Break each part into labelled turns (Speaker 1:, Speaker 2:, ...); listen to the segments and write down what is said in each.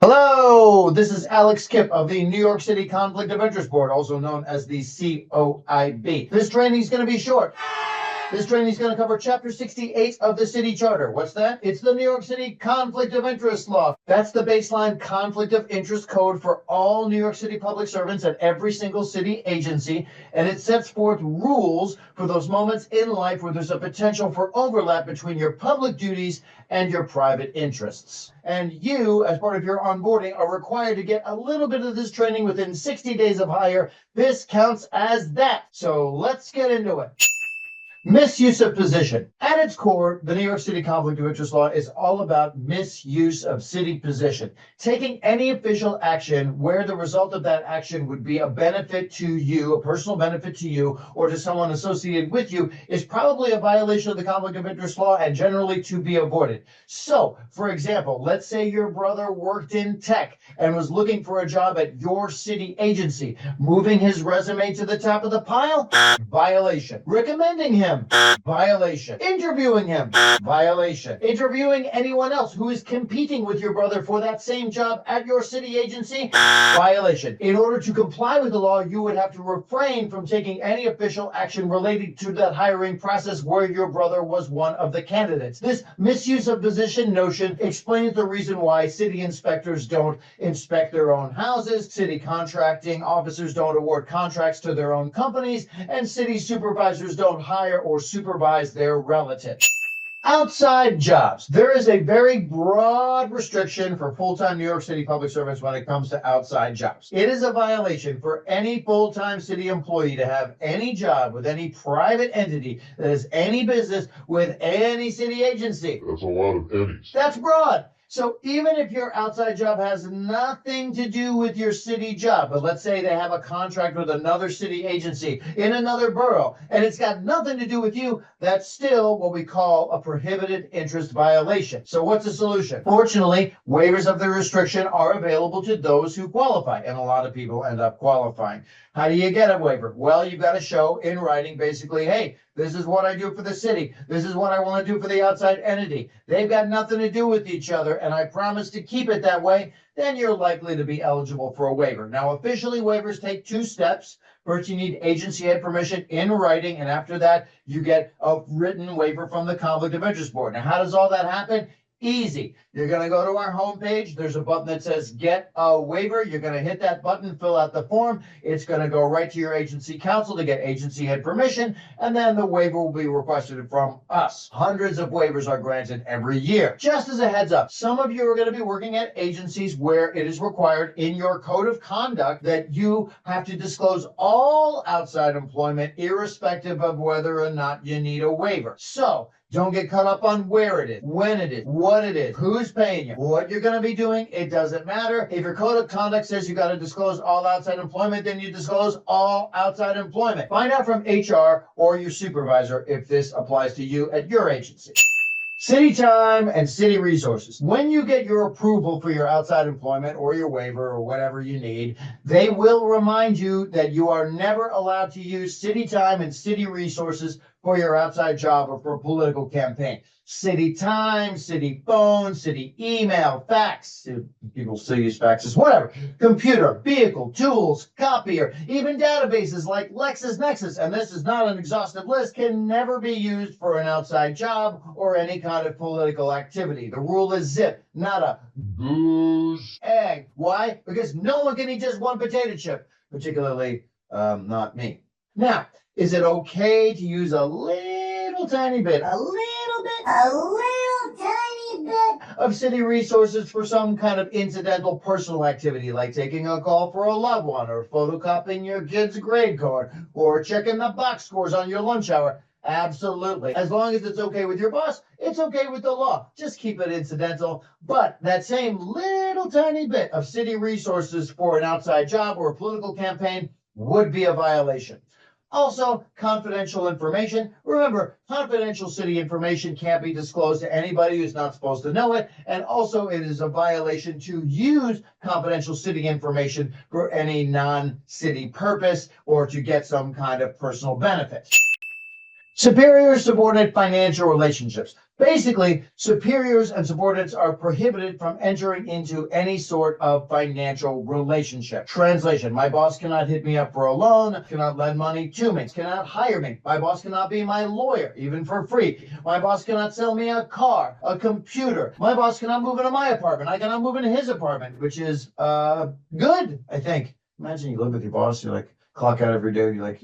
Speaker 1: Hello, this is Alex Kipp of the New York City Conflict of Interest Board, also known as the COIB. This training is going to be short. This training is going to cover Chapter 68 of the City Charter. What's that? It's the New York City Conflict of Interest Law. That's the baseline conflict of interest code for all New York City public servants at every single city agency, and it sets forth rules for those moments in life where there's a potential for overlap between your public duties and your private interests. And you, as part of your onboarding, are required to get a little bit of this training within 60 days of hire. This counts as that. So let's get into it. Misuse of position. At its core, the New York City Conflict of Interest Law is all about misuse of city position. Taking any official action where the result of that action would be a benefit to you, a personal benefit to you, or to someone associated with you, is probably a violation of the Conflict of Interest Law and generally to be avoided. So, for example, let's say your brother worked in tech and was looking for a job at your city agency. Moving his resume to the top of the pile? Violation. Recommending him? Violation. Interviewing him? Violation. Interviewing anyone else who is competing with your brother for that same job at your city agency? Violation. In order to comply with the law, you would have to refrain from taking any official action related to that hiring process where your brother was one of the candidates. This misuse of position notion explains the reason why city inspectors don't inspect their own houses, city contracting officers don't award contracts to their own companies, and city supervisors don't hire or supervise their relatives. Outside jobs. There is a very broad restriction for full-time New York City public servants when it comes to outside jobs. It is a violation for any full-time city employee to have any job with any private entity that has any business with any city agency.
Speaker 2: That's a lot of eddies.
Speaker 1: That's broad. So even if your outside job has nothing to do with your city job, but let's say they have a contract with another city agency in another borough, and it's got nothing to do with you, that's still what we call a prohibited interest violation. So what's the solution? Fortunately, waivers of the restriction are available to those who qualify, and a lot of people end up qualifying. How do you get a waiver? Well, you've got to show in writing basically, hey, this is what I do for the city. This is what I want to do for the outside entity. They've got nothing to do with each other, and I promise to keep it that way. Then you're likely to be eligible for a waiver. Now, officially, waivers take two steps. First, you need agency head permission in writing, and after that, you get a written waiver from the Conflict of Interest Board. Now, how does all that happen? Easy. You're going to go to our homepage. There's a button that says get a waiver. You're going to hit that button, fill out the form. It's going to go right to your agency counsel to get agency head permission, and then the waiver will be requested from us. Hundreds of waivers are granted every year. Just as a heads up, some of you are going to be working at agencies where it is required in your code of conduct that you have to disclose all outside employment, irrespective of whether or not you need a waiver. So, don't get caught up on where it is, when it is, what it is, who's paying you, what you're going to be doing. It doesn't matter. If your code of conduct says you got to disclose all outside employment, then you disclose all outside employment. Find out from HR or your supervisor if this applies to you at your agency. City time and city resources. When you get your approval for your outside employment or your waiver or whatever you need, they will remind you that you are never allowed to use city time and city resources for your outside job or for a political campaign. City time, city phone, city email, fax. People still use faxes, whatever. Computer, vehicle, tools, copier, even databases like LexisNexis, and this is not an exhaustive list, can never be used for an outside job or any kind of political activity. The rule is zip, not a goose egg. Why? Because no one can eat just one potato chip, particularly not me. Now, is it okay to use a little tiny bit of city resources for some kind of incidental personal activity, like taking a call for a loved one, or photocopying your kid's grade card, or checking the box scores on your lunch hour? Absolutely. As long as it's okay with your boss, it's okay with the law. Just keep it incidental. But that same little tiny bit of city resources for an outside job or a political campaign would be a violation. Also, confidential information. Remember, confidential city information can't be disclosed to anybody who's not supposed to know it. And also, it is a violation to use confidential city information for any non-city purpose or to get some kind of personal benefit. Superior subordinate financial relationships. Basically, superiors and subordinates are prohibited from entering into any sort of financial relationship. Translation: my boss cannot hit me up for a loan, cannot lend money to me, cannot hire me. My boss cannot be my lawyer, even for free. My boss cannot sell me a car, a computer. My boss cannot move into my apartment. I cannot move into his apartment, which is good, I think. Imagine you live with your boss, you're like, clock out every day. You're like,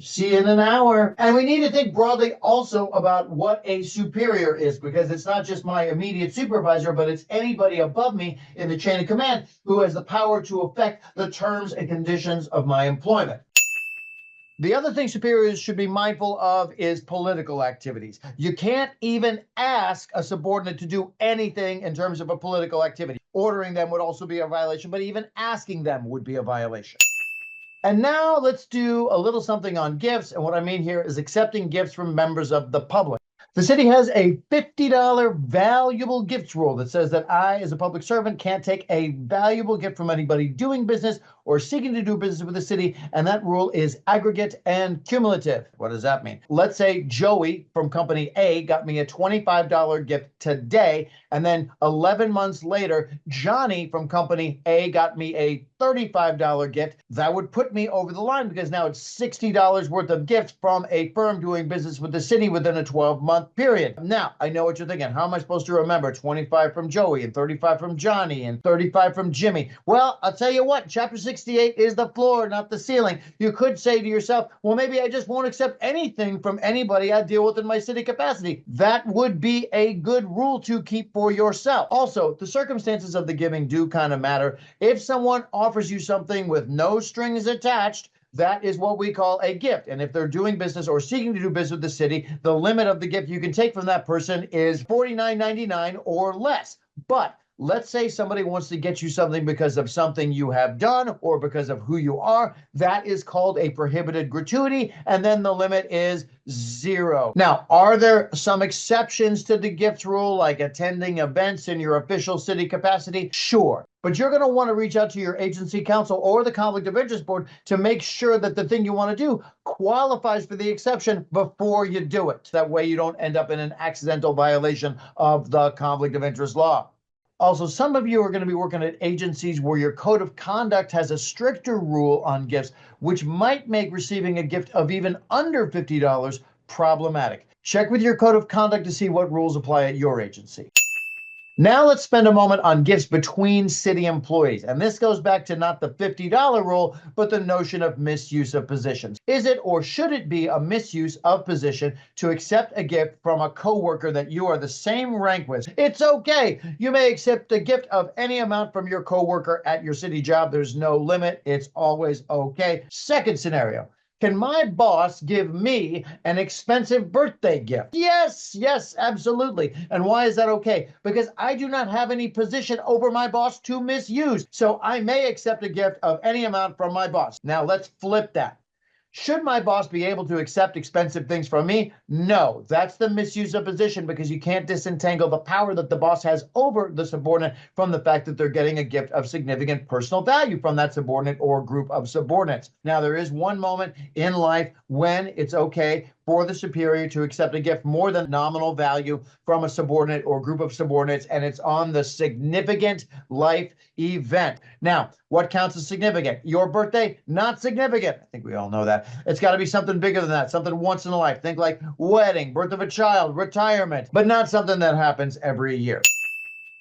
Speaker 1: see you in an hour. And we need to think broadly also about what a superior is, because it's not just my immediate supervisor, but it's anybody above me in the chain of command who has the power to affect the terms and conditions of my employment. The other thing superiors should be mindful of is political activities. You can't even ask a subordinate to do anything in terms of a political activity. Ordering them would also be a violation, but even asking them would be a violation. And now let's do a little something on gifts. And what I mean here is accepting gifts from members of the public. The city has a $50 valuable gifts rule that says that I, as a public servant, can't take a valuable gift from anybody doing business or seeking to do business with the city. And that rule is aggregate and cumulative. What does that mean? Let's say Joey from company A got me a $25 gift today. And then 11 months later, Johnny from company A got me a $35 gift. That would put me over the line, because now it's $60 worth of gifts from a firm doing business with the city within a 12-month period. Now, I know what you're thinking. How am I supposed to remember 25 from Joey and 35 from Johnny and 35 from Jimmy? Well, I'll tell you what, Chapter 68 is the floor, not the ceiling. You could say to yourself, well, maybe I just won't accept anything from anybody I deal with in my city capacity. That would be a good rule to keep for yourself. Also, the circumstances of the giving do kind of matter. If someone offers you something with no strings attached, that is what we call a gift. And if they're doing business or seeking to do business with the city, the limit of the gift you can take from that person is $49.99 or less. But let's say somebody wants to get you something because of something you have done or because of who you are. That is called a prohibited gratuity, and then the limit is $0. Now, are there some exceptions to the gift rule, like attending events in your official city capacity? Sure. But you're going to want to reach out to your agency counsel or the Conflict of Interest Board to make sure that the thing you want to do qualifies for the exception before you do it. That way you don't end up in an accidental violation of the Conflict of Interest law. Also, some of you are going to be working at agencies where your code of conduct has a stricter rule on gifts, which might make receiving a gift of even under $50 problematic. Check with your code of conduct to see what rules apply at your agency. Now let's spend a moment on gifts between city employees. And this goes back to not the $50 rule, but the notion of misuse of positions. Is it or should it be a misuse of position to accept a gift from a coworker that you are the same rank with? It's okay. You may accept a gift of any amount from your coworker at your city job. There's no limit. It's always okay. Second scenario. Can my boss give me an expensive birthday gift? Yes, absolutely. And why is that okay? Because I do not have any position over my boss to misuse. So I may accept a gift of any amount from my boss. Now let's flip that. Should my boss be able to accept expensive things from me? No, that's the misuse of position, because you can't disentangle the power that the boss has over the subordinate from the fact that they're getting a gift of significant personal value from that subordinate or group of subordinates. Now, there is one moment in life when it's okay for the superior to accept a gift more than nominal value from a subordinate or group of subordinates, and it's on the significant life event. Now, what counts as significant? Your birthday? Not significant. I think we all know that. It's got to be something bigger than that, something once in a life. Think like wedding, birth of a child, retirement, but not something that happens every year.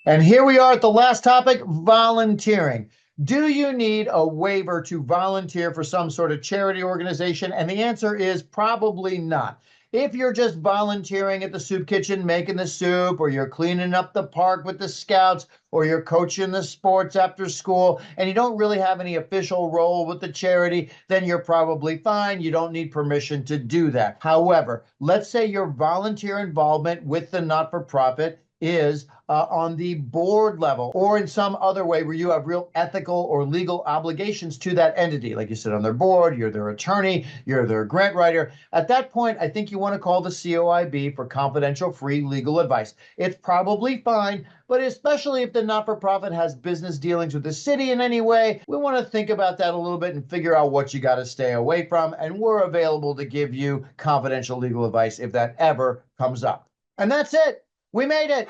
Speaker 1: And here we are at the last topic, volunteering. Do you need a waiver to volunteer for some sort of charity organization? And the answer is probably not. If you're just volunteering at the soup kitchen making the soup, or you're cleaning up the park with the scouts, or you're coaching the sports after school, and you don't really have any official role with the charity, then you're probably fine. You don't need permission to do that. However, let's say your volunteer involvement with the not-for-profit is on the board level or in some other way where you have real ethical or legal obligations to that entity. Like you sit on their board, you're their attorney, you're their grant writer. At that point, I think you want to call the COIB for confidential free legal advice. It's probably fine, but especially if the not-for-profit has business dealings with the city in any way, we want to think about that a little bit and figure out what you got to stay away from. And we're available to give you confidential legal advice if that ever comes up. And that's it. We made it.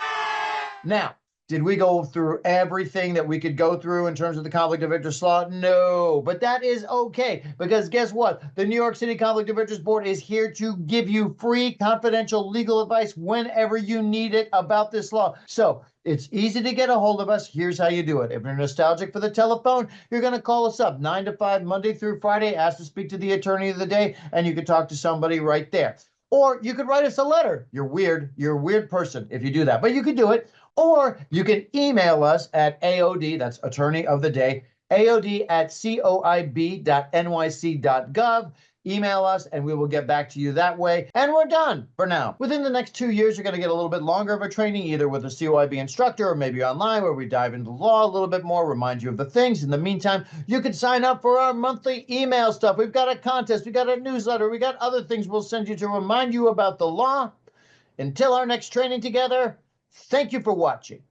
Speaker 1: Now, did we go through everything that we could go through in terms of the conflict of interest law? No, but that is okay, because guess what? The New York City Conflict of Interest Board is here to give you free confidential legal advice whenever you need it about this law. So it's easy to get a hold of us. Here's how you do it. If you're nostalgic for the telephone, you're going to call us up 9 to 5, Monday through Friday, ask to speak to the attorney of the day, and you can talk to somebody right there. Or you could write us a letter. You're weird. You're a weird person if you do that, but you could do it. Or you can email us at AOD, that's Attorney of the Day, AOD@coib.nyc.gov. Email us and we will get back to you that way. And we're done for now. Within the next 2 years, you're going to get a little bit longer of a training, either with a COIB instructor or maybe online, where we dive into the law a little bit more, remind you of the things. In the meantime, you can sign up for our monthly email stuff. We've got a contest, we got a newsletter, we got other things we'll send you to remind you about the law. Until our next training together, thank you for watching.